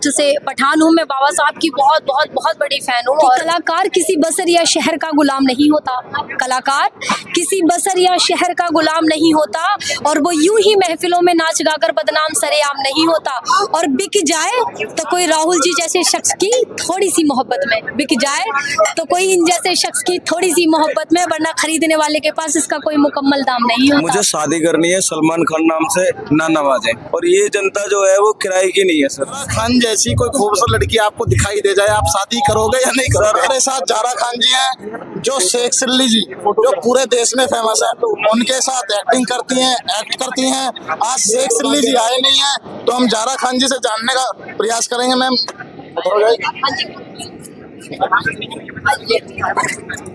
Cast से पठान हूँ। मैं बाबा साहब की बहुत बहुत बहुत बड़ी फैन हूँ। और कलाकार किसी बसर या शहर का गुलाम नहीं होता, कलाकार किसी बसर या शहर का गुलाम नहीं होता, और वो यूं ही महफिलों में नाच गाकर बदनाम सरेआम नहीं होता। और बिक जाए तो कोई राहुल जी जैसे शख्स की थोड़ी सी मोहब्बत में, बिक जाए तो कोई इन जैसे शख्स की थोड़ी सी मोहब्बत में, वरना खरीदने वाले के पास इसका कोई मुकम्मल दाम नहीं होता। मुझे शादी करनी है सलमान खान नाम से, ना नवाजे। और ये जनता जो है वो किराए की नहीं है सर। खान जैसी कोई खूबसूरत लड़की आपको दिखाई दे जाए, आप शादी करोगे या नहीं करोगे? मेरे साथ जारा खान जी हैं, जो शेख चिल्ली जी, जो पूरे देश में फेमस है, उनके साथ एक्टिंग करती हैं, एक्ट करती हैं। आज शेख चिल्ली जी आए नहीं है, तो हम जारा खान जी से जानने का प्रयास करेंगे। मैम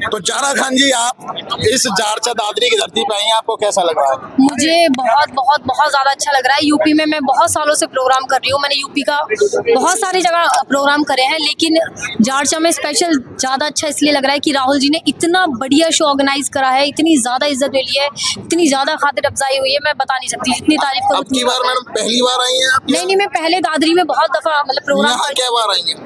तो जारा खान जी, आप इस जारचा दादरी की धरती पे आई हैं, आपको कैसा लग रहा है? मुझे बहुत बहुत बहुत ज़्यादा अच्छा लग रहा है। यूपी में मैं बहुत सालों से प्रोग्राम कर रही हूँ। मैंने यूपी का बहुत सारी जगह प्रोग्राम करे हैं, लेकिन जारचा में स्पेशल ज़्यादा अच्छा इसलिए लग रहा है कि राहुल जी ने इतना बढ़िया शो ऑर्गेनाइज करा है, इतनी ज़्यादा इज्जत मिली है, इतनी ज़्यादा खातिर अफजाई हुई है, मैं बता नहीं सकती। जितनी तारीफ करूँ। अब की बार मैडम पहली बार आई हैं आप? नहीं, मैं पहले दादरी में बहुत दफ़ा मतलब प्रोग्राम यहाँ क्या बार आई हैं?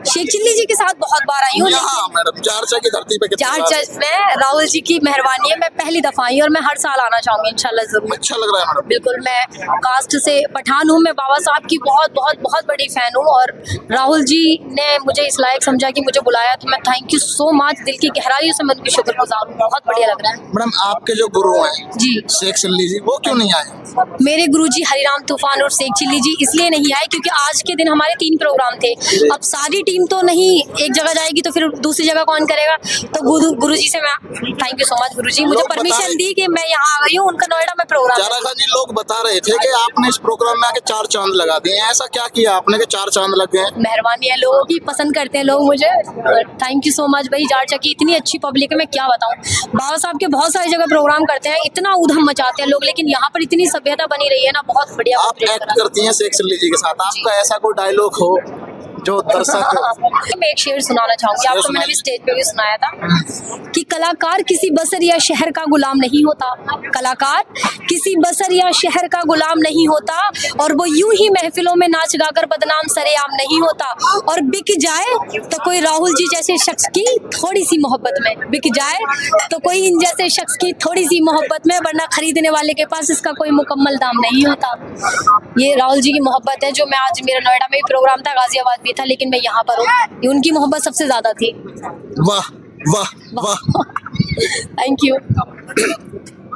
शेख चिल्ली जी के साथ बहुत बार आई हूँ। यहाँ मैडम जारचा की धरती पे कितनी बार? जारचा में राहुल जी की मेहरबानी है, मैं पहली दफ़ा आई और मैं हर साल आना चाहूँगी इंशाल्लाह ज़रूर। अच्छा लग रहा है मैडम? बिल्कुल, मैं कास्ट से पठान हूँ। मैं बाबा साहब की बहुत बहुत बहुत बड़ी फैन हूँ, और राहुल जी ने मुझे इस लायक समझा कि मुझे बुलाया, तो मैं थैंक यू सो मच, दिल की गहराइयों से मैं उनकी शुक्रगुजार हूँ। बहुत बढ़िया लग रहा है। मैडम आपके जो गुरु हैं जी, शेख चिल्ली जी, वो क्यों नहीं आए? मेरे गुरुजी हरिराम तूफान और शेख चिल्ली जी इसलिए नहीं आए क्योंकि आज के दिन हमारे 3 प्रोग्राम थे। अब सारी टीम तो नहीं एक जगह जाएगी, तो फिर दूसरी जगह कौन करेगा? तो गुरुजी से मैं थैंक यू सो मच, गुरुजी मुझे परमिशन दी कि मैं यहाँ आ गई हूँ, उनका नोएडा में प्रोग्राम। जारा खान जी, लोग बता रहे थे कि आपने इस प्रोग्राम में आके 4 चांद लगा दिए हैं, ऐसा क्या किया आपने कि 4 चांद लग गए? मेहरबानी है, लोगों की पसंद करते हैं लोग मुझे। थैंक यू सो मच भाई। जारचा की इतनी अच्छी पब्लिक है, मैं क्या बताऊँ। बाबा साहब के बहुत सारी जगह प्रोग्राम करते हैं, इतना उधम मचाते हैं लोग, लेकिन यहाँ पर इतनी सभ्यता बनी रही है ना, बहुत बढ़िया। आप एक्ट करती हैं शेख चिल्ली जी के साथ, आपका ऐसा कोई डायलॉग हो जो दर्शक? मैं एक शेर सुनाना चाहूंगी आपको, मैंने भी स्टेज पे भी सुनाया था कि कलाकार किसी बसर या शहर का गुलाम नहीं होता, कलाकार किसी बसर या शहर का गुलाम नहीं होता, और वो यूं ही महफिलों में नाच गाकर बदनाम सरेआम नहीं होता। और बिक जाए तो कोई राहुल जी जैसे शख्स की थोड़ी सी मोहब्बत में, बिक जाए तो कोई इन जैसे शख्स की थोड़ी सी मोहब्बत में, वरना खरीदने वाले के पास इसका कोई मुकम्मल दाम नहीं होता। ये राहुल जी की मोहब्बत है, जो मैं आज मेरा नोएडा में भी प्रोग्राम था, गाजियाबाद भी था, लेकिन मैं यहाँ पर हूँ। ये उनकी मोहब्बत सबसे ज्यादा थी। वाह वाह वाह, थैंक यू।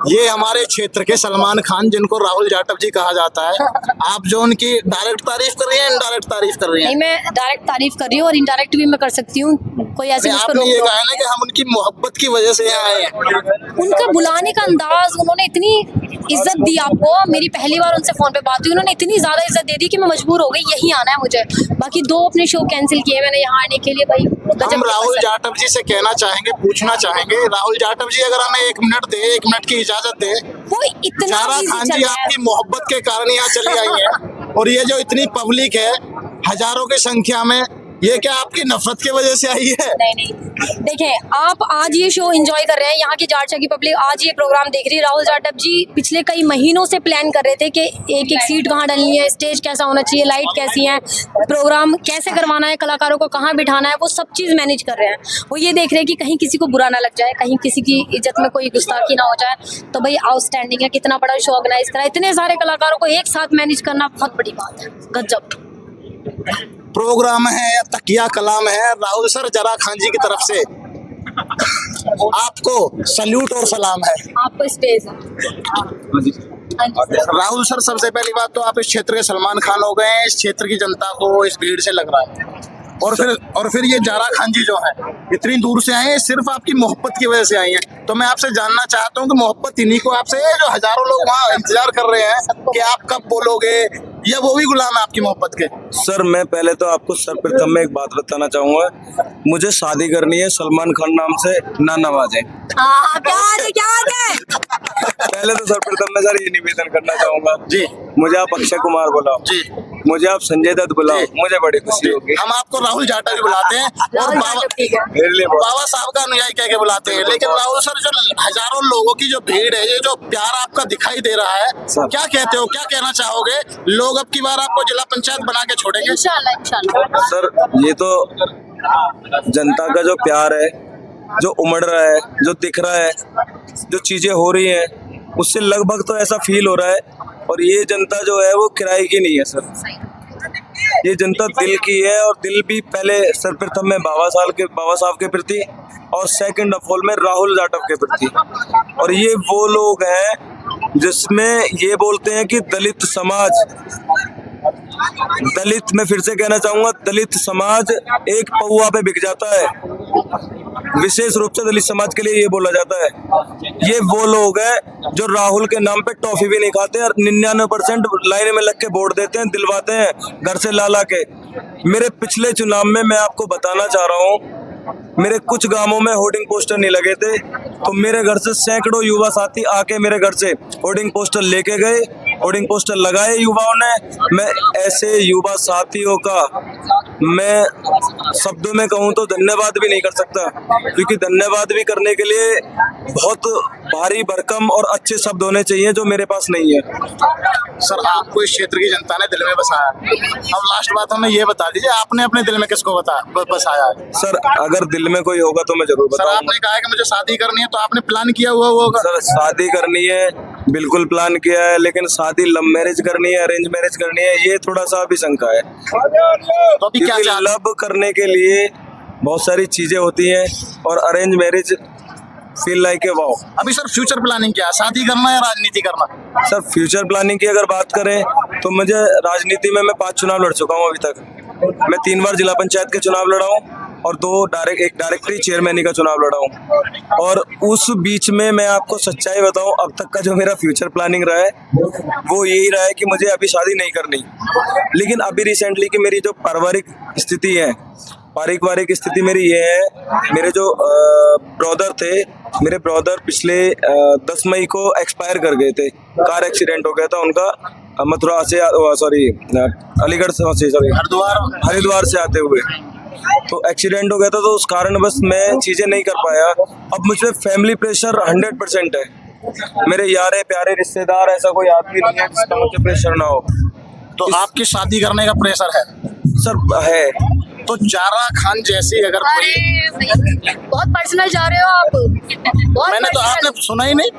ये हमारे क्षेत्र के सलमान खान, जिनको राहुल जाटव जी कहा जाता है, आप जो उनकी डायरेक्ट तारीफ कर रही हैं, इनडायरेक्ट तारीफ कर रही हैं? नहीं, मैं डायरेक्ट तारीफ कर रही हूँ और इनडायरेक्ट भी मैं कर सकती हूँ। कोई ऐसे आपने ये कहा ना कि हम उनकी मोहब्बत की वजह से यहाँ आए हैं। उनका बुलाने का अंदाज, उन्होंने इतनी इज्जत दी आपको। मेरी पहली बार उनसे फोन पे बात हुई, उन्होंने इतनी ज्यादा इज्जत दे दी कि मैं मजबूर हो गई, यही आना है मुझे। बाकी 2 अपने शो कैंसिल किए मैंने यहाँ आने के लिए। भाई हम राहुल जाटव जी से कहना चाहेंगे, पूछना चाहेंगे, राहुल जाटव जी अगर हमें 1 मिनट दे, 1 मिनट की इजाजत दे। वो इतना जारा खान जी आपकी मोहब्बत के कारण यहाँ चली आई है, और ये जो इतनी पब्लिक है हजारों की संख्या में, ये क्या आपकी नफरत की वजह से आई है? नहीं, देखें, आप आज ये शो एंजॉय कर रहे हैं, यहाँ की जारचा की पब्लिक आज ये प्रोग्राम देख रही है। राहुल जाटव जी पिछले कई महीनों से प्लान कर रहे थे कि एक एक सीट कहाँ डालनी है, स्टेज कैसा होना चाहिए, लाइट कैसी है, प्रोग्राम कैसे करवाना है, कलाकारों को कहाँ बिठाना है, वो सब चीज़ मैनेज कर रहे हैं। वो ये देख रहे हैं कि कहीं किसी को बुरा ना लग जाए, कहीं किसी की इज्जत में कोई गुस्ताखी ना हो जाए। तो भाई आउटस्टैंडिंग है, कितना बड़ा शो ऑर्गेनाइज करा, इतने सारे कलाकारों को एक साथ मैनेज करना बहुत बड़ी बात है, गजब प्रोग्राम है या तकिया कलाम है, राहुल सर जारा खान जी की तरफ से आपको सल्यूट और सलाम है। आपको स्पेस है। राहुल सर, सबसे पहली बात तो आप इस क्षेत्र के सलमान खान हो गए हैं, इस क्षेत्र की जनता को इस भीड़ से लग रहा है, और फिर ये जारा खान जी जो है इतनी दूर से आए हैं, सिर्फ आपकी मोहब्बत की वजह से आई हैं। तो मैं आपसे जानना चाहता हूँ कि मोहब्बत इन्हीं को आपसे है, जो हजारों लोग वहाँ इंतजार कर रहे हैं कि आप कब बोलोगे, या वो भी गुलाम है आपकी मोहब्बत के? सर मैं पहले तो आपको सर्वप्रथम में एक बात बताना चाहूंगा, मुझे शादी करनी है सलमान खान नाम से, ना नवाजे। क्या है? पहले तो सर्वप्रथम में सर ये निवेदन करना चाहूंगा जी, मुझे आप अक्षय कुमार बुलाओ जी, मुझे आप संजय दत्त बुलाओ, मुझे बड़ी खुशी होगी। हम आपको राहुल जाटव भी बुलाते हैं और बाबा साहब का अनुयायी कह के बुलाते हैं, लेकिन राहुल सर जो हजारों लोगों की जो भीड़ है, ये जो प्यार आपका दिखाई दे रहा है, क्या कहते हो, क्या कहना चाहोगे? लोग अब की बार आपको जिला पंचायत बना के छोड़ेंगे। इंशाल्लाह इंशाल्लाह। सर ये तो जनता का जो प्यार है, जो उमड़ रहा है, जो दिख रहा है, जो चीजें हो रही हैं, उससे लगभग तो ऐसा फील हो रहा है। और ये जनता जो है वो किराए की नहीं है सर, ये जनता दिल की है। और दिल भी पहले सर्वप्रथम में बाबा साहब के प्रति और सेकंड ऑफ ऑल में राहुल जाटव के प्रति। और ये वो लोग हैं जिसमें ये बोलते हैं कि दलित समाज, दलित, मैं फिर से कहना चाहूंगा, दलित समाज एक पौवा पे बिक जाता है। विशेष रूप से दलित समाज के लिए ये बोला जाता है। ये वो लोग हैं जो राहुल के नाम पे टॉफी भी नहीं खाते और 99% लाइन में लग के वोट देते हैं, दिलवाते हैं घर से ला के। मेरे पिछले चुनाव में मैं आपको बताना चाह रहा हूँ, मेरे कुछ गांवों में होर्डिंग पोस्टर नहीं लगे थे, तो मेरे घर से सैकड़ों युवा साथी आके मेरे घर से होर्डिंग पोस्टर लेके गए, होर्डिंग पोस्टर लगाए युवाओं ने। मैं ऐसे युवा साथियों का मैं शब्दों में कहूँ तो धन्यवाद भी नहीं कर सकता, क्योंकि धन्यवाद भी करने के लिए बहुत भारी भरकम और अच्छे शब्द होने चाहिए जो मेरे पास नहीं है। सर आपको इस क्षेत्र की जनता ने दिल में बसाया। अब लास्ट बात हमें ये बता दीजिए, आपने अपने दिल में किसको बसाया है? सर अगर दिल में कोई होगा तो मैं जरूर सर बताऊंगा। आपने कहा है कि मुझे शादी करनी है, तो आपने प्लान किया हुआ होगा। सर शादी करनी है, बिल्कुल प्लान किया है, लेकिन शादी लव मैरिज करनी है, अरेंज मैरिज करनी है, ये थोड़ा सा भी शंका है। तो अभी क्या क्योंकि लव करने के लिए बहुत सारी चीजें होती हैं और arrange marriage feel like a wow. अभी सर फ्यूचर प्लानिंग क्या है, शादी करना या राजनीति करना? सर फ्यूचर प्लानिंग की अगर बात करें तो मुझे राजनीति में मैं 5 चुनाव लड़ चुका हूँ अभी तक। मैं 3 बार जिला पंचायत के चुनाव लड़ा हूँ और एक डायरेक्टरी चेयरमैनी का चुनाव लड़ा हूँ। और उस बीच में मैं आपको सच्चाई बताऊं, अब तक का जो मेरा फ्यूचर प्लानिंग रहा है वो यही रहा है कि मुझे अभी शादी नहीं करनी। लेकिन अभी रिसेंटली की मेरी जो पारिवारिक स्थिति है, पारिवारिक स्थिति मेरी ये है, मेरे जो ब्रदर थे, मेरे ब्रदर पिछले 10 मई को एक्सपायर कर गए थे। कार एक्सीडेंट हो गया था उनका, मथुरा से अलीगढ़ से हरिद्वार से आते हुए, तो एक्सीडेंट हो गया था। तो उस कारण बस मैं चीजें नहीं कर पाया। अब मुझे फैमिली प्रेशर 100% है। मेरे यारे प्यारे रिश्तेदार, ऐसा कोई आदमी नहीं है जिसका मुझे प्रेशर ना हो। तो आपकी शादी करने का प्रेशर है? सर है। तो जारा खान जैसी अगर कोई, अरे बहुत पर्सनल जा रहे हो आप, बहुत मैंने तो, personal। आपने सुना ही नहीं,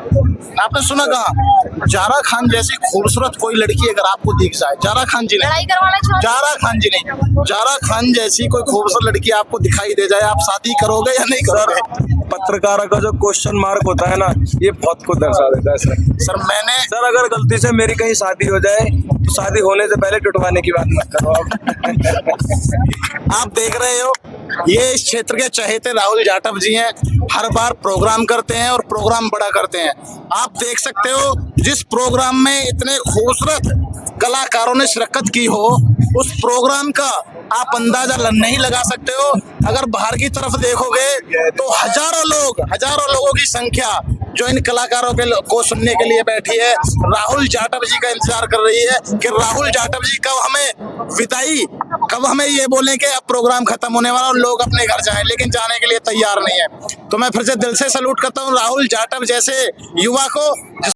आपने सुना कहाँ? जारा खान जैसी खूबसूरत कोई लड़की अगर आपको दिख जाए, जारा खान जी लड़ाई नहीं, करवाना चाहते जारा खान जी नहीं, जारा खान जैसी कोई खूबसूरत लड़की आपको दिखाई दे जाए, आप शादी करोगे या नहीं सर करोगे? पत्रकारों का जो क्वेश्चन मार्क होता है ना, ये बहुत कुछ दर्शा देता है सर। सर अगर गलती से मेरी कहीं शादी हो जाए तो शादी होने से पहले टुटवाने की बात मत करो आप देख रहे हो, ये इस क्षेत्र के चहेते राहुल जाटव जी हैं। हर बार प्रोग्राम करते हैं और प्रोग्राम बड़ा करते हैं। आप देख सकते हो, जिस प्रोग्राम में इतने खूबसूरत कलाकारों ने शिरकत की हो, उस प्रोग्राम का आप अंदाजा नहीं लगा सकते हो। अगर बाहर की तरफ देखोगे तो हजारों लोगों की संख्या जो इन कलाकारों को सुनने के लिए बैठी है, राहुल जाटव जी का इंतजार कर रही है कि राहुल जाटव जी कब हमें विदाई, कब हमें ये बोलें कि अब प्रोग्राम खत्म होने वाला और लोग अपने घर जाएं, लेकिन जाने के लिए तैयार नहीं है। तो मैं फिर से दिल से सैल्यूट करता हूँ राहुल जाटव जैसे युवा को।